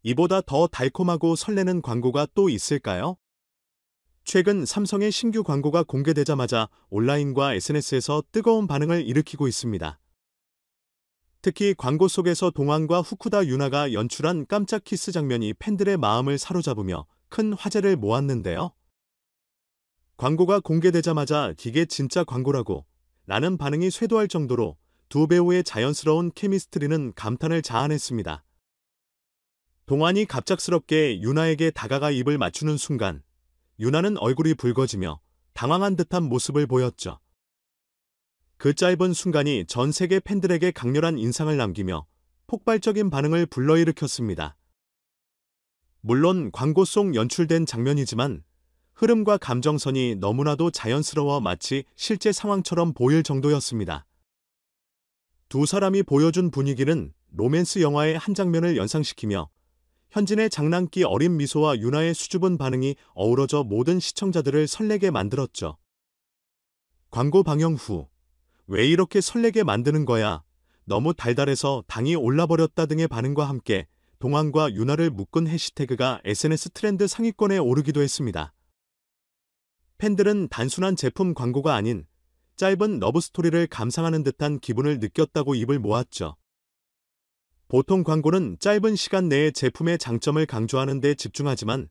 이보다 더 달콤하고 설레는 광고가 또 있을까요? 최근 삼성의 신규 광고가 공개되자마자 온라인과 SNS에서 뜨거운 반응을 일으키고 있습니다. 특히 광고 속에서 동환과 후쿠다 유나가 연출한 깜짝 키스 장면이 팬들의 마음을 사로잡으며 큰 화제를 모았는데요. 광고가 공개되자마자 이게 진짜 광고라고 라는 반응이 쇄도할 정도로 두 배우의 자연스러운 케미스트리는 감탄을 자아냈습니다. 동환이 갑작스럽게 유나에게 다가가 입을 맞추는 순간 유나는 얼굴이 붉어지며 당황한 듯한 모습을 보였죠. 그 짧은 순간이 전 세계 팬들에게 강렬한 인상을 남기며 폭발적인 반응을 불러일으켰습니다. 물론 광고 속 연출된 장면이지만 흐름과 감정선이 너무나도 자연스러워 마치 실제 상황처럼 보일 정도였습니다. 두 사람이 보여준 분위기는 로맨스 영화의 한 장면을 연상시키며 현진의 장난기 어린 미소와 유나의 수줍은 반응이 어우러져 모든 시청자들을 설레게 만들었죠. 광고 방영 후 왜 이렇게 설레게 만드는 거야? 너무 달달해서 당이 올라버렸다 등의 반응과 함께 동환과 유나를 묶은 해시태그가 SNS 트렌드 상위권에 오르기도 했습니다. 팬들은 단순한 제품 광고가 아닌 짧은 러브스토리를 감상하는 듯한 기분을 느꼈다고 입을 모았죠. 보통 광고는 짧은 시간 내에 제품의 장점을 강조하는 데 집중하지만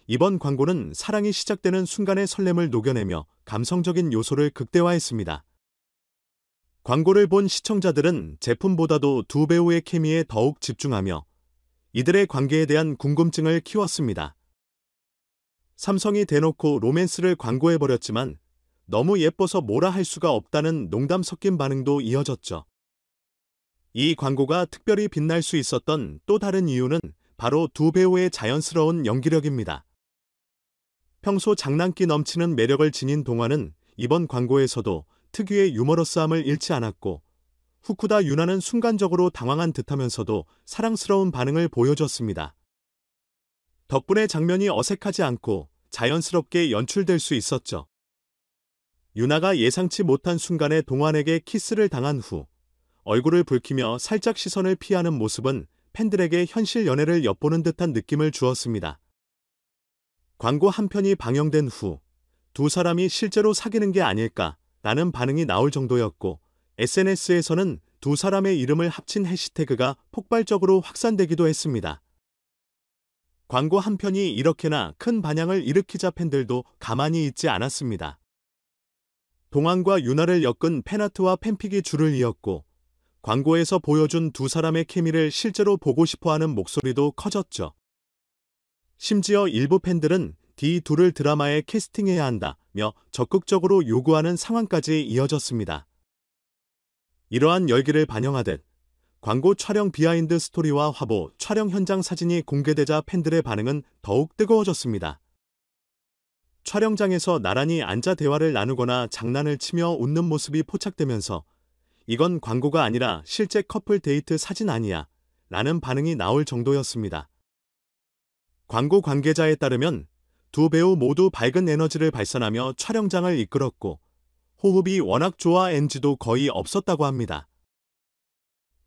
이번 광고는 사랑이 시작되는 순간의 설렘을 녹여내며 감성적인 요소를 극대화했습니다. 광고를 본 시청자들은 제품보다도 두 배우의 케미에 더욱 집중하며 이들의 관계에 대한 궁금증을 키웠습니다. 삼성이 대놓고 로맨스를 광고해버렸지만 너무 예뻐서 뭐라 할 수가 없다는 농담 섞인 반응도 이어졌죠. 이 광고가 특별히 빛날 수 있었던 또 다른 이유는 바로 두 배우의 자연스러운 연기력입니다. 평소 장난기 넘치는 매력을 지닌 동환은 이번 광고에서도 특유의 유머러스함을 잃지 않았고 후쿠다 유나는 순간적으로 당황한 듯하면서도 사랑스러운 반응을 보여줬습니다. 덕분에 장면이 어색하지 않고 자연스럽게 연출될 수 있었죠. 유나가 예상치 못한 순간에 동환에게 키스를 당한 후 얼굴을 붉히며 살짝 시선을 피하는 모습은 팬들에게 현실 연애를 엿보는 듯한 느낌을 주었습니다. 광고 한 편이 방영된 후 두 사람이 실제로 사귀는 게 아닐까 라는 반응이 나올 정도였고 SNS에서는 두 사람의 이름을 합친 해시태그가 폭발적으로 확산되기도 했습니다. 광고 한 편이 이렇게나 큰 반향을 일으키자 팬들도 가만히 있지 않았습니다. 동환과 유나를 엮은 팬아트와 팬픽이 줄을 이었고 광고에서 보여준 두 사람의 케미를 실제로 보고 싶어하는 목소리도 커졌죠. 심지어 일부 팬들은 이 둘을 드라마에 캐스팅해야 한다며 적극적으로 요구하는 상황까지 이어졌습니다. 이러한 열기를 반영하듯 광고 촬영 비하인드 스토리와 화보, 촬영 현장 사진이 공개되자 팬들의 반응은 더욱 뜨거워졌습니다. 촬영장에서 나란히 앉아 대화를 나누거나 장난을 치며 웃는 모습이 포착되면서 이건 광고가 아니라 실제 커플 데이트 사진 아니야 라는 반응이 나올 정도였습니다. 광고 관계자에 따르면 두 배우 모두 밝은 에너지를 발산하며 촬영장을 이끌었고 호흡이 워낙 좋아 NG도 거의 없었다고 합니다.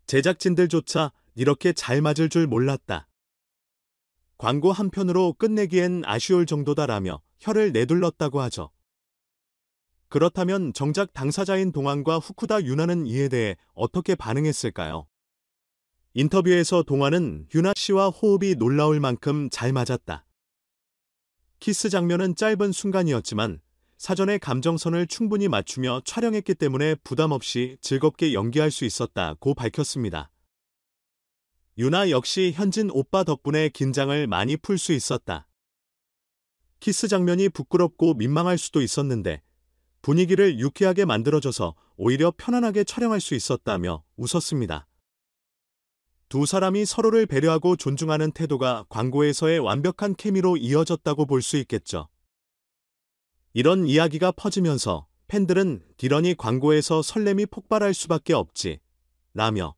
제작진들조차 이렇게 잘 맞을 줄 몰랐다. 광고 한 편으로 끝내기엔 아쉬울 정도다라며 혀를 내둘렀다고 하죠. 그렇다면 정작 당사자인 동환과 후쿠다 유나는 이에 대해 어떻게 반응했을까요? 인터뷰에서 동환은 유나 씨와 호흡이 놀라울 만큼 잘 맞았다. 키스 장면은 짧은 순간이었지만 사전에 감정선을 충분히 맞추며 촬영했기 때문에 부담 없이 즐겁게 연기할 수 있었다고 밝혔습니다. 유나 역시 현진 오빠 덕분에 긴장을 많이 풀 수 있었다. 키스 장면이 부끄럽고 민망할 수도 있었는데 분위기를 유쾌하게 만들어줘서 오히려 편안하게 촬영할 수 있었다며 웃었습니다. 두 사람이 서로를 배려하고 존중하는 태도가 광고에서의 완벽한 케미로 이어졌다고 볼 수 있겠죠. 이런 이야기가 퍼지면서 팬들은 디런이 광고에서 설렘이 폭발할 수밖에 없지 라며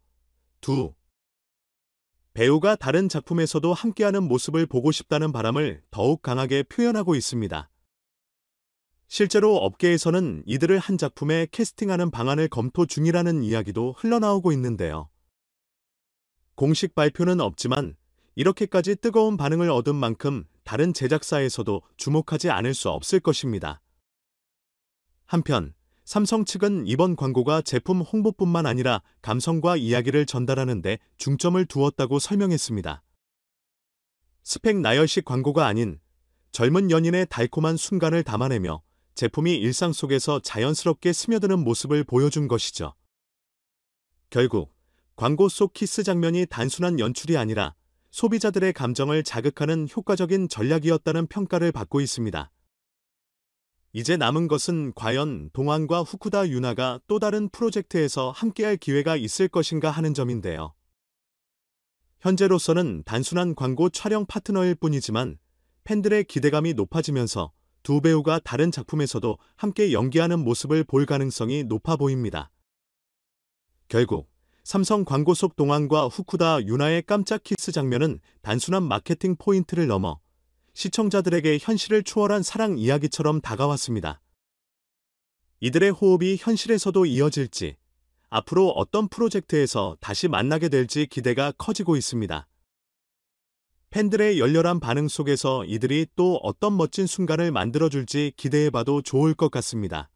두 배우가 다른 작품에서도 함께하는 모습을 보고 싶다는 바람을 더욱 강하게 표현하고 있습니다. 실제로 업계에서는 이들을 한 작품에 캐스팅하는 방안을 검토 중이라는 이야기도 흘러나오고 있는데요. 공식 발표는 없지만 이렇게까지 뜨거운 반응을 얻은 만큼 다른 제작사에서도 주목하지 않을 수 없을 것입니다. 한편 삼성 측은 이번 광고가 제품 홍보뿐만 아니라 감성과 이야기를 전달하는 데 중점을 두었다고 설명했습니다. 스펙 나열식 광고가 아닌 젊은 연인의 달콤한 순간을 담아내며 제품이 일상 속에서 자연스럽게 스며드는 모습을 보여준 것이죠. 결국 광고 속 키스 장면이 단순한 연출이 아니라 소비자들의 감정을 자극하는 효과적인 전략이었다는 평가를 받고 있습니다. 이제 남은 것은 과연 동환과 후쿠다 유나가 또 다른 프로젝트에서 함께할 기회가 있을 것인가 하는 점인데요. 현재로서는 단순한 광고 촬영 파트너일 뿐이지만 팬들의 기대감이 높아지면서 두 배우가 다른 작품에서도 함께 연기하는 모습을 볼 가능성이 높아 보입니다. 결국 삼성 광고 속 동환과 후쿠다 유나의 깜짝 키스 장면은 단순한 마케팅 포인트를 넘어 시청자들에게 현실을 초월한 사랑 이야기처럼 다가왔습니다. 이들의 호흡이 현실에서도 이어질지, 앞으로 어떤 프로젝트에서 다시 만나게 될지 기대가 커지고 있습니다. 팬들의 열렬한 반응 속에서 이들이 또 어떤 멋진 순간을 만들어줄지 기대해봐도 좋을 것 같습니다.